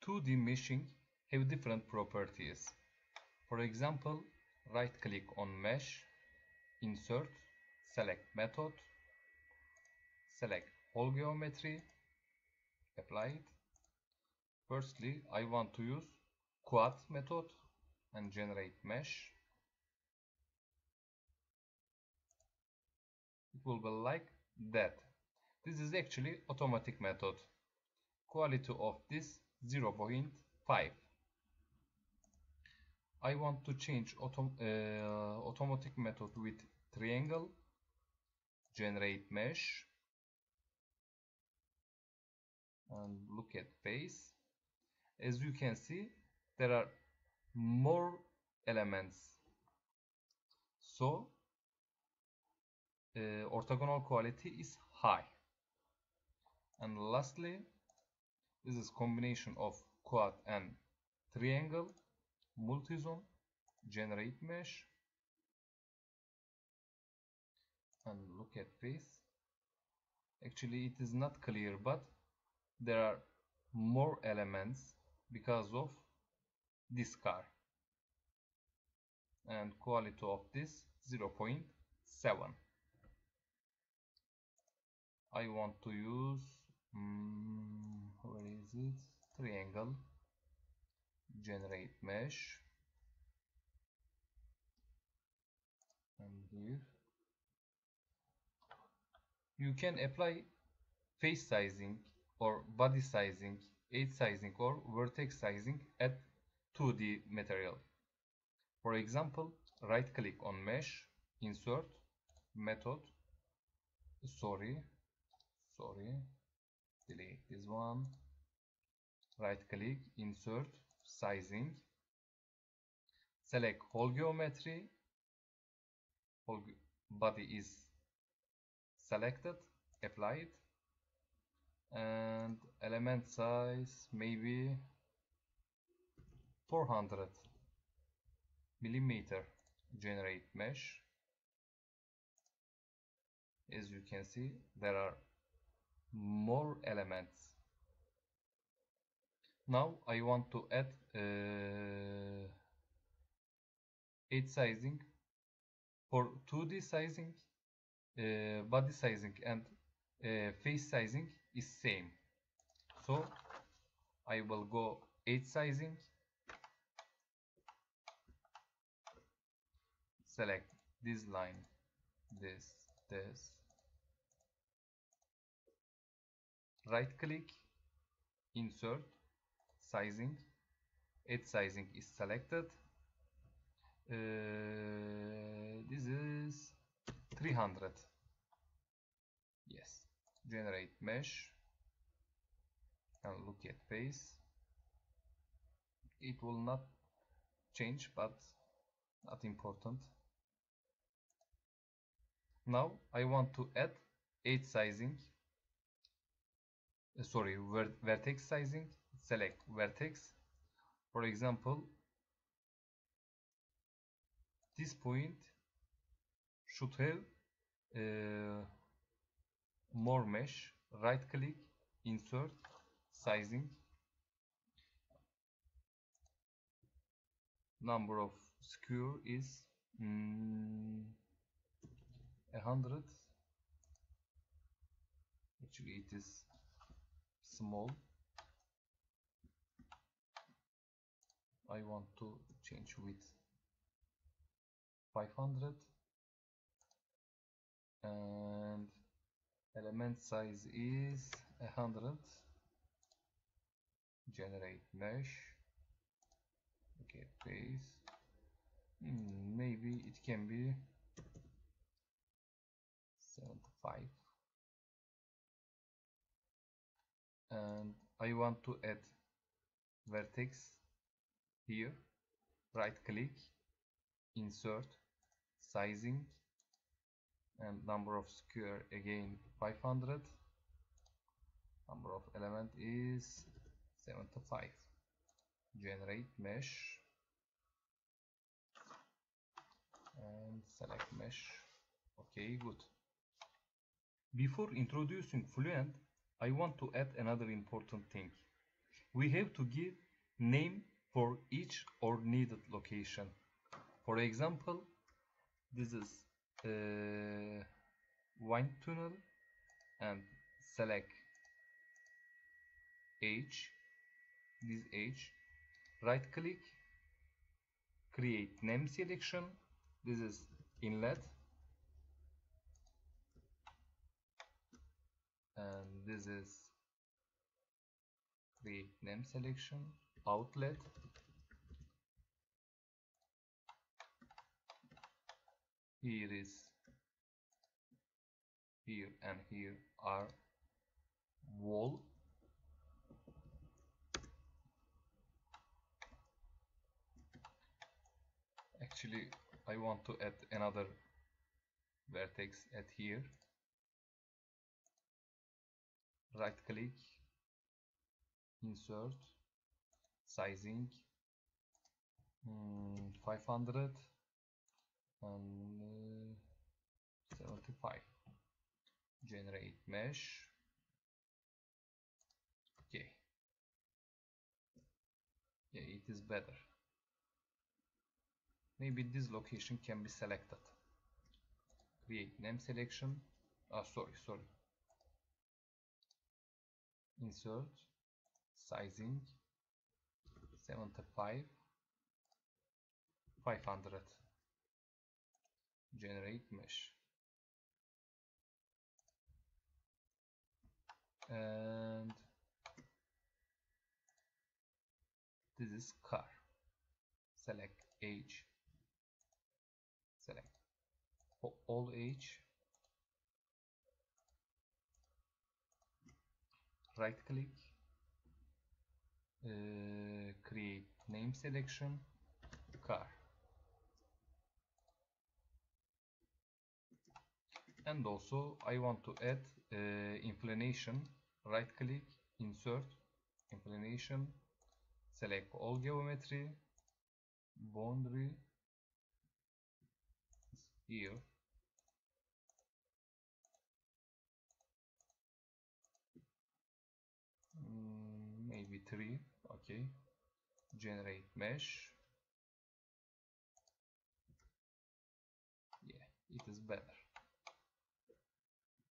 2D meshing have different properties. For example, right click on mesh, insert, select method, select whole geometry, apply it. Firstly, I want to use quad method and generate mesh. It will be like that. This is actually automatic method. Quality of this 0.5. I want to change automatic method with triangle, generate mesh, and look at face. As you can see, there are more elements, so orthogonal quality is high. And lastly, this is combination of quad and triangle, multi-zone, generate mesh, and look at face. Actually, it is not clear, but there are more elements because of this car, and quality of this 0.7. I want to use where is it? Triangle, generate mesh, and here you can apply face sizing or body sizing, edge sizing or vertex sizing at 2D material. For example, right click on mesh, insert, method, delete this one, right click, insert, sizing, select whole geometry, whole body is selected, apply it, and element size maybe 400 millimeter, generate mesh. As you can see, there are more elements. Now I want to add edge sizing. For 2D sizing, body sizing and face sizing is same, so I will go edge sizing, select this line, this, right click, insert, sizing, edge sizing is selected. This is 300. Yes, generate mesh and look at face. It will not change, but not important. Now I want to add edge sizing, vertex sizing. Select vertex. For example, this point should have more mesh. Right click, insert, sizing, number of skewer is 100. Actually it is small. I want to change with 500, and element size is 100, generate mesh, okay, face, maybe it can be 75, and I want to add vertex here. Right click, insert, sizing, and number of square again 500, number of element is 75, generate mesh and select mesh. Okay, good. Before introducing Fluent, I want to add another important thing. we have to give name for each or needed location. For example, this is wind tunnel, and select H, this H, right click, create name selection, this is inlet, and this is create name selection, outlet, here is here and here are wall, actually I want to add another vertex at here, right click, insert, sizing 500 and 75, generate mesh. Okay, yeah, it is better. Maybe this location can be selected. Create name selection. Sorry. Insert, sizing 75, 500, generate mesh. And this is car. Select H, select all H, right click, create name selection, car, and also I want to add inclination, right click, insert, inclination, select all geometry, boundary here, maybe 3, okay, generate mesh, yeah, it is better.